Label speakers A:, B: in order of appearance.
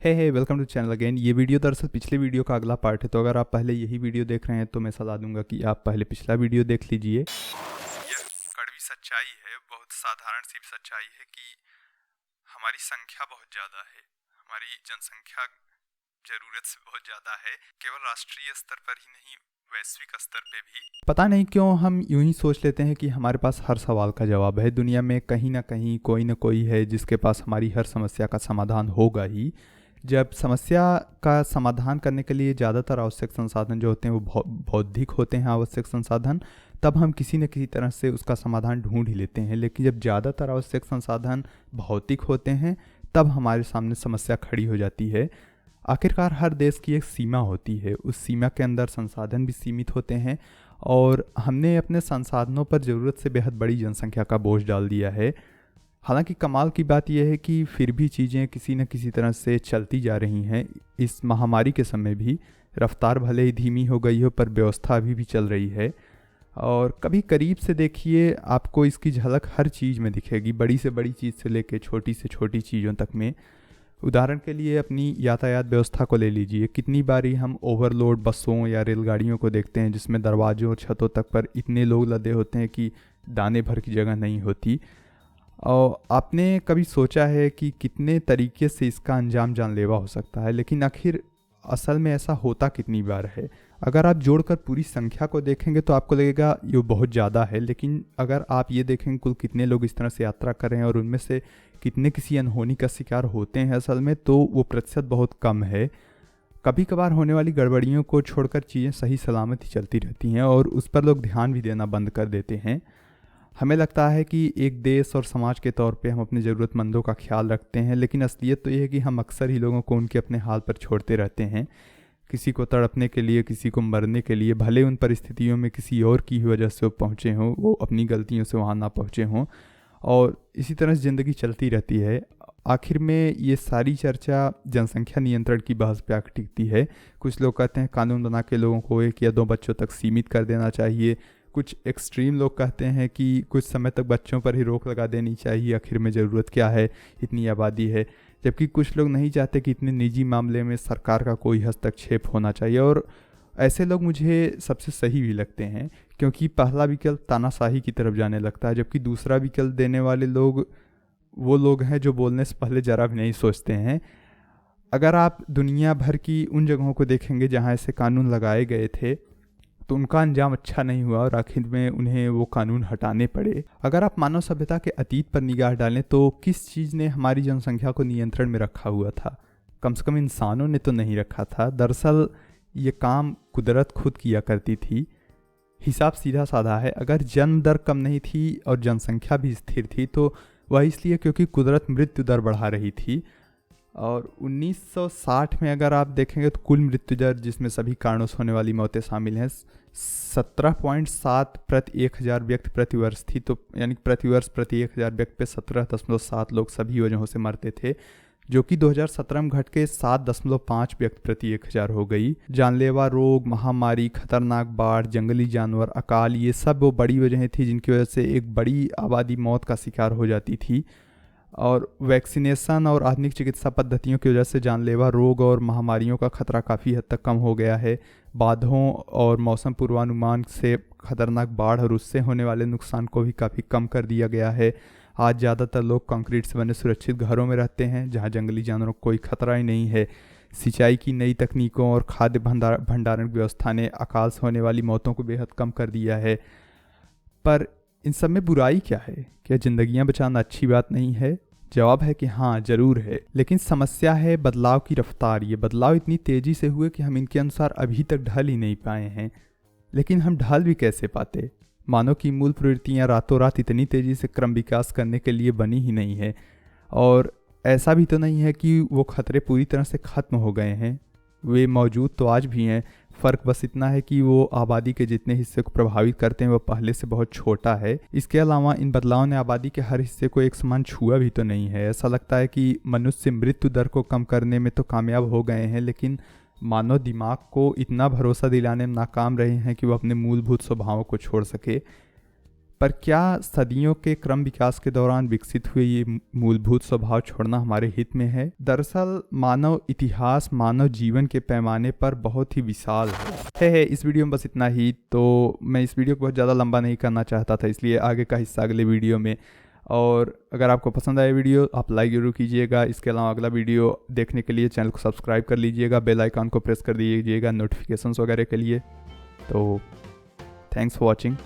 A: Hey welcome to channel again. ये video दरअसल पिछले वीडियो का अगला पार्ट है, तो अगर आप पहले यही वीडियो देख रहे हैं तो मैं सलाह दूंगा कि आप पहले पिछला वीडियो देख लीजिए। यह कड़वी सच्चाई है, बहुत साधारण सी सच्चाई है कि हमारी संख्या बहुत ज़्यादा है। हमारी जनसंख्या ज़रूरत से बहुत ज़्यादा है, केवल राष्ट्रीय स्तर पर ही नहीं वैश्विक स्तर पे भी। पता नहीं क्यों हम यूं ही सोच लेते हैं कि हमारे पास हर सवाल का जवाब है। दुनिया में कहीं ना कहीं कोई ना कोई है जिसके पास हमारी हर समस्या का समाधान होगा ही। जब समस्या का समाधान करने के लिए ज़्यादातर आवश्यक संसाधन जो होते हैं वो बौद्धिक होते हैं आवश्यक संसाधन, तब हम किसी न किसी तरह से उसका समाधान ढूंढ ही लेते हैं। लेकिन जब ज़्यादातर आवश्यक संसाधन भौतिक होते हैं तब हमारे सामने समस्या खड़ी हो जाती है। आखिरकार हर देश की एक सीमा होती है, उस सीमा के अंदर संसाधन भी सीमित होते हैं और हमने अपने संसाधनों पर ज़रूरत से बेहद बड़ी जनसंख्या का बोझ डाल दिया है। हालांकि कमाल की बात यह है कि फिर भी चीज़ें किसी न किसी तरह से चलती जा रही हैं। इस महामारी के समय भी रफ्तार भले ही धीमी हो गई हो पर व्यवस्था अभी भी चल रही है। और कभी करीब से देखिए, आपको इसकी झलक हर चीज़ में दिखेगी, बड़ी से बड़ी चीज़ से लेकर छोटी से छोटी चीज़ों तक में। उदाहरण के लिए अपनी यातायात व्यवस्था को ले लीजिए। कितनी बारी हम ओवरलोड बसों या रेलगाड़ियों को देखते हैं जिसमें दरवाज़ों और छतों तक पर इतने लोग लदे होते हैं कि दाने भर की जगह नहीं होती। और आपने कभी सोचा है कि कितने तरीके से इसका अंजाम जानलेवा हो सकता है, लेकिन आखिर असल में ऐसा होता कितनी बार है? अगर आप जोड़कर पूरी संख्या को देखेंगे तो आपको लगेगा ये बहुत ज़्यादा है, लेकिन अगर आप ये देखेंगे कुल कितने लोग इस तरह से यात्रा कर रहे हैं और उनमें से कितने किसी अनहोनी का शिकार होते हैं असल में, तो वो प्रतिशत बहुत कम है। कभी कभार होने वाली गड़बड़ियों को छोड़कर चीज़ें सही सलामत ही चलती रहती हैं और उस पर लोग ध्यान भी देना बंद कर देते हैं। हमें लगता है कि एक देश और समाज के तौर पे हम अपने ज़रूरतमंदों का ख्याल रखते हैं, लेकिन असलियत तो ये है कि हम अक्सर ही लोगों को उनके अपने हाल पर छोड़ते रहते हैं। किसी को तड़पने के लिए, किसी को मरने के लिए, भले उन परिस्थितियों में किसी और की वजह से वो पहुँचे हों, वो अपनी गलतियों से वहाँ ना पहुँचे हों, और इसी तरह से ज़िंदगी चलती रहती है। आखिर में ये सारी चर्चा जनसंख्या नियंत्रण की बहस पे आकर टिकती है। कुछ लोग कहते हैं कानून बना के लोगों को 1 या 2 बच्चों तक सीमित कर देना चाहिए। कुछ एक्सट्रीम लोग कहते हैं कि कुछ समय तक बच्चों पर ही रोक लगा देनी चाहिए, आखिर में ज़रूरत क्या है, इतनी आबादी है। जबकि कुछ लोग नहीं चाहते कि इतने निजी मामले में सरकार का कोई हस्तक्षेप होना चाहिए। और ऐसे लोग मुझे सबसे सही भी लगते हैं, क्योंकि पहला विकल्प तानाशाही की तरफ जाने लगता है, जबकि दूसरा विकल्प देने वाले लोग वो लोग हैं जो बोलने से पहले ज़रा भी नहीं सोचते हैं। अगर आप दुनिया भर की उन जगहों को देखेंगे जहाँ ऐसे कानून लगाए गए थे तो उनका अंजाम अच्छा नहीं हुआ और आखिर में उन्हें वो कानून हटाने पड़े। अगर आप मानव सभ्यता के अतीत पर निगाह डालें तो किस चीज़ ने हमारी जनसंख्या को नियंत्रण में रखा हुआ था? कम से कम इंसानों ने तो नहीं रखा था। दरअसल ये काम कुदरत खुद किया करती थी। हिसाब सीधा साधा है, अगर जन्म दर कम नहीं थी और जनसंख्या भी स्थिर थी तो वह इसलिए क्योंकि कुदरत मृत्यु दर बढ़ा रही थी। और 1960 में अगर आप देखेंगे तो कुल मृत्यु दर, जिसमें सभी कारणों से होने वाली मौतें शामिल हैं, 17.7 प्रति 1000 व्यक्ति प्रति वर्ष थी। तो यानी प्रति वर्ष प्रति 1000 व्यक्ति पे 17.7 लोग सभी वजहों से मरते थे, जो कि 2017 में घट के 7.5 व्यक्ति प्रति 1000 हो गई। जानलेवा रोग, महामारी, खतरनाक बाढ़, जंगली जानवर, अकाल, ये सब वो बड़ी वजहें थी जिनकी वजह से एक बड़ी आबादी मौत का शिकार हो जाती थी। और वैक्सीनेशन और आधुनिक चिकित्सा पद्धतियों की वजह से जानलेवा रोग और महामारियों का खतरा काफ़ी हद तक कम हो गया है। बाढ़ों और मौसम पूर्वानुमान से खतरनाक बाढ़ और उससे होने वाले नुकसान को भी काफ़ी कम कर दिया गया है। आज ज़्यादातर लोग कंक्रीट से बने सुरक्षित घरों में रहते हैं जहां जंगली जानवरों को कोई खतरा ही नहीं है। सिंचाई की नई तकनीकों और खाद्य भंडारण व्यवस्था ने अकाल से होने वाली मौतों को बेहद कम कर दिया है। पर इन सब में बुराई क्या है? क्या जिंदगियां बचाना अच्छी बात नहीं है? जवाब है कि हाँ, ज़रूर है। लेकिन समस्या है बदलाव की रफ्तार। ये बदलाव इतनी तेज़ी से हुए कि हम इनके अनुसार अभी तक ढल ही नहीं पाए हैं। लेकिन हम ढल भी कैसे पाते? मानव की मूल प्रवृत्तियाँ रातों रात इतनी तेज़ी से क्रम विकास करने के लिए बनी ही नहीं है। और ऐसा भी तो नहीं है कि वो खतरे पूरी तरह से ख़त्म हो गए हैं, वे मौजूद तो आज भी हैं। फ़र्क बस इतना है कि वो आबादी के जितने हिस्से को प्रभावित करते हैं वो पहले से बहुत छोटा है। इसके अलावा इन बदलावों ने आबादी के हर हिस्से को एक समान छुआ भी तो नहीं है। ऐसा लगता है कि मनुष्य मृत्यु दर को कम करने में तो कामयाब हो गए हैं, लेकिन मानव दिमाग को इतना भरोसा दिलाने में नाकाम रहे हैं कि वो अपने मूलभूत स्वभावों को छोड़ सके। पर क्या सदियों के क्रम विकास के दौरान विकसित हुए ये मूलभूत स्वभाव छोड़ना हमारे हित में है? दरअसल मानव इतिहास मानव जीवन के पैमाने पर बहुत ही विशाल है। इस वीडियो में बस इतना ही। तो मैं इस वीडियो को बहुत ज़्यादा लंबा नहीं करना चाहता था, इसलिए आगे का हिस्सा अगले वीडियो में। और अगर आपको पसंद आया वीडियो आप लाइक ज़रूर कीजिएगा। इसके अलावा अगला वीडियो देखने के लिए चैनल को सब्सक्राइब कर लीजिएगा, बेल आइकन को प्रेस कर दीजिएगा नोटिफिकेशंस वगैरह के लिए। तो थैंक्स फॉर वॉचिंग।